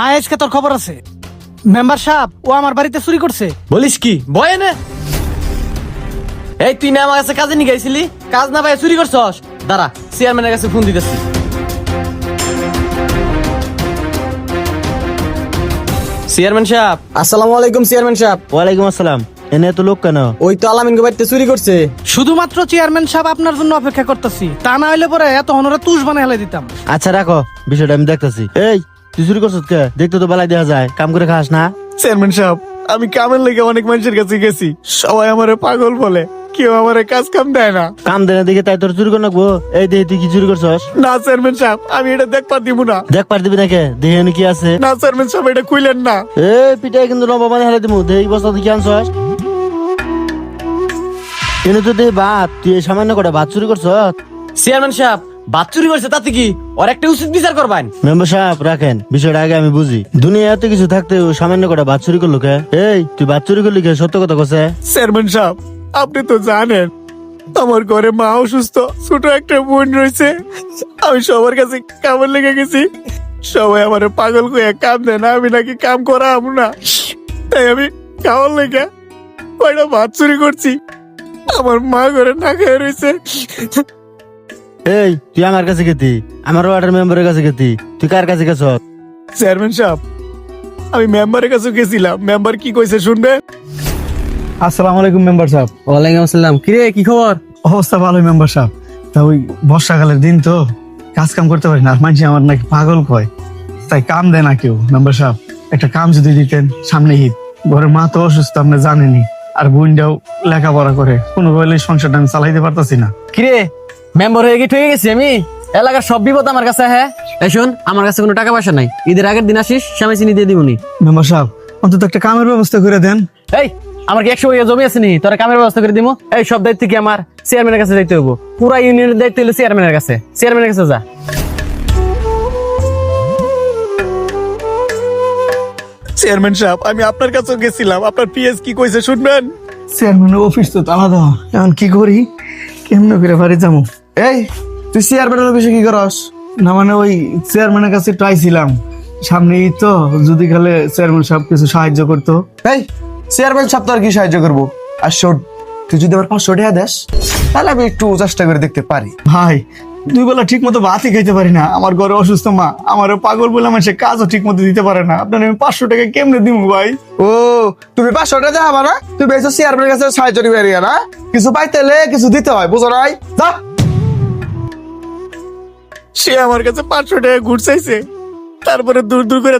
আজকে তোর খবর আছে। মেম্বার সাহেব ও আমার বাড়িতে চুরি করছে। বলিস কি বয় এনে? এই তুই না আমার কাছে কাজে নিয়ে গেছিলি, কাজ না পাই চুরি করছস। দাঁড়া, চেয়ারম্যানের কাছে ফোন দিতেছি। চেয়ারম্যান সাহেব। আসসালামু আলাইকুম চেয়ারম্যান সাহেব। ওয়ালাইকুম আসসালাম। এনে এত লোক কেন? ওই তো আলামিনকে বাড়িতে চুরি করছে। শুধুমাত্র চেয়ারম্যান সাহেব আপনার জন্য অপেক্ষা করতেছি, তা না হইলে পরে এত হনরে তুষ বানাই হেলাই দিতাম। আচ্ছা রাখো, বিষয়টা আমি দেখতেছি। এই তুই চুরি করছিস কে? দেখতে তো বেলায় দেখা যায়, কাম করে খাস না? চেয়ারম্যান সাহেব, আমি কামের লেগে অনেক মানুষের কাছে গেছি, সবাই আমারে পাগল বলে, কেউ আমারে কাজ কাম দেয় না। কাম দেয় না দেখে তাই তোর চুরি করে নাকবো? এই দেখে তুই কি চুরি করছস? না চেয়ারম্যান সাহেব, আমি এটা দেখবার দিব না। দেখ পার দিবি নাকি? দেখে এনে কি আছে? না চেয়ারম্যান সাহেব, এটা কইলেন না। এই পিটাই কিন্তু লম্বা মানে হেলে দিমু। দেখি বস্তা তুই কি আনছস? এনে তো দেখি ভাত, তুই এই সামান্য কটা ভাত চুরি করছস? চেয়ারম্যান সাহেব, বাদ চুরি করছে তাতে কি? ওর একটা উচিত বিচার করবেন। মেম্বার সাহেব রাখেন, বিষয়টা আগে আমি বুঝি। দুনিয়া এত কিছু থাকতে ও সামান্য কটা ভাত চুরি করলো কে? এই তুই ভাত চুরি করলি কে? সত্য কথা কছে? চেয়ারম্যান সাহেব, আপনি তো জানেন আমার ঘরে মা অসুস্থ, ছোট একটা বোন রয়েছে। আমি সবার কাছে কামের লেগে গেছি, সবাই আমারে পাগল কইয়া কাম দেয় না, আমি নাকি কাম করাম না। তাই আমি খাওয়ার লেগে কয়টা ভাত চুরি করছি। আমার মা ঘরে না খেয়ে রয়েছে। এই তুই আমার কাছে গেতি, আমার ওয়ার্ডের মেম্বারের কাছে গেতি, তুই কার কাছে গেছ? চেয়ারম্যান সাহেব, আমি মেম্বারের কাছে গেছিলাম, মেম্বার কি কইছে শুনবে? আসসালামু আলাইকুম মেম্বার সাহেব। ওয়ালাইকুম আসসালাম। কিরে কি খবর? অবস্থা ভালোই মেম্বার সাহেব। তা ওই বর্ষাকালের দিন তো কাজ কাম করতে পারি না, আর মানুষ আমার নাকি পাগল কয়, তাই কাম দেয় না কেউ। মেম্বার সাহেব একটা কাম যদি দিতেন, সামনে ঈদ, ঘরের মা তো অসুস্থ আপনি জানেনই, আর বোনটাও লেখাপড়া করে, কোনোভাবে সংসারটা আমি চালাইতে পারতাছি না। কিরে মেম্বার হয়ে গিয়ে ঠকে গেছি আমি। এলাকার সব বিপদ আমার কাছে। হ্যাঁ এই শোন, আমার কাছে কোনো টাকা পয়সা নাই, ঈদের আগের দিন আসিস, স্বামী চিনি দিয়ে দিবনি। মেম্বার সাহেব অন্তত একটা কামের ব্যবস্থা করে দেন। এই আমার কি 100 বিঘা জমি আছে নি? তোরা কামের ব্যবস্থা করে দিব? এই সব দায়িত্ব কি আমার? চেয়ারম্যানের কাছে যাইতে হবো। পুরা ইউনিয়নের দায়িত্ব হলো চেয়ারম্যানের কাছে। চেয়ারম্যানের কাছে যা। চেয়ারম্যান সাহেব, আমি আপনার কাছেও গেছিলাম, আপনার পিএস কি কইছে শুনবেন? চেয়ারম্যানের অফিস তো তালা দেওয়া, এখন কি করি, কেমন করে বাড়ি যাবো? এই তুই চেয়ারম্যানের অফিসে কি করস? না মানে ওই চেয়ারম্যানের কাছে ট্রাই ছিলাম, সামনে ঈদ তো, যদি খালে চেয়ারম্যান সাহেব কিছু সাহায্য করতো। এই চেয়ারম্যান সাহেব তো আর কি সাহায্য করবো? আর শোন, তুই যদি আমার 500 টাকা দেস, তাহলে আমি একটু চেষ্টা করে দেখতে পারি। ভাই দুই বেলা ঠিক মতো ভাতই খাইতে পারি না, আমার ঘরে অসুস্থ মা, আমারও পাগল বলে মানুষের কাজও ঠিক মতো দিতে পারে না, আপনার আমি 500 টাকা কেমনে দিব ভাই? ও তুমি 500 টাকা দেখাবা না? তুই বেশি চেয়ারম্যানের কাছে সাহায্য নিবে না, কিছু পাইতে হলে কিছু দিতে হয়, বুঝো নাই? যা। সে আমার কাছে 500 টাকা ঘুর চাইছে, তারপরে দূর দূর করে